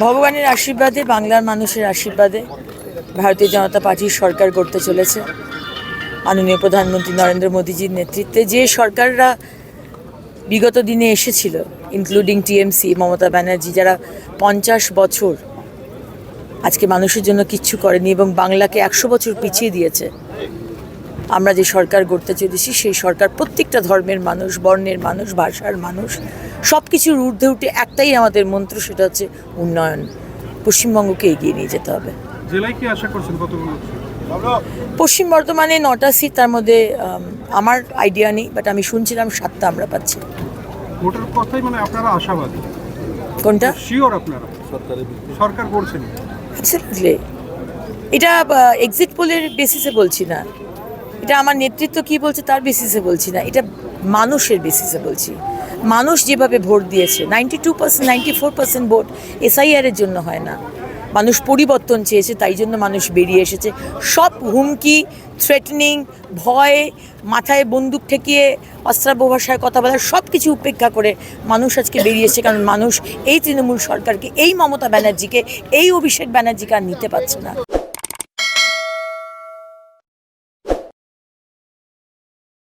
ভগবানের আশীর্বাদে, বাংলার মানুষের আশীর্বাদে ভারতীয় জনতা পার্টির সরকার গড়তে চলেছে। মাননীয় প্রধানমন্ত্রী নরেন্দ্র মোদীজির নেতৃত্বে যে সরকাররা বিগত দিনে এসেছিল, ইনক্লুডিং টিএমসি, মমতা ব্যানার্জি, যারা 50 বছর আজকে মানুষের জন্য কিচ্ছু করেনি এবং বাংলাকে 100 বছর পিছিয়ে দিয়েছে, আমরা যে সরকার গড়তে চলেছি সেই সরকার প্রত্যেকটা ধর্মের মানুষ, বর্ণের মানুষ, ভাষার মানুষ, সব কিছুর ঊর্ধ্বে উঠে একটাই আমাদের মন্ত্র, সেটা হচ্ছে উন্নয়ন। পশ্চিমবঙ্গকে এগিয়ে নিয়ে যেতে হবে। জেলায় কি আশা করছেন কতগুলো? পশ্চিম বর্ধমানে 9টা সিট, তার মধ্যে আমার আইডিয়া নেই, বাট আমি শুনছিলাম 7টা আমরা পাচ্ছি। ভোটের কথাই মানে আপনারা আশাবাদী? কোনটা? শিওর আপনারা সরকার করছেন? অ্যাবসলিউটলি। এটা এক্সিট পোলের বেসিসে বলছি না, এটা আমার নেতৃত্ব কি বলছে তার বেসিসে বলছি না, এটা মানুষের বেসিসে বলছি। মানুষ যেভাবে ভোট দিয়েছে, 92%, 94% ভোট এসআইআরের জন্য হয় না, মানুষ পরিবর্তন চেয়েছে, তাই জন্য মানুষ বেরিয়ে এসেছে। সব হুমকি, থ্রেটনিং, ভয়, মাথায় বন্দুক ঠেকিয়ে অস্ত্রাব্য ভাষায় কথা বলার সব কিছু উপেক্ষা করে মানুষ আজকে বেরিয়েছে, কারণ মানুষ এই তৃণমূল সরকারকে, এই মমতা ব্যানার্জিকে, এই অভিষেক ব্যানার্জিকে আর নিতে পারছে না।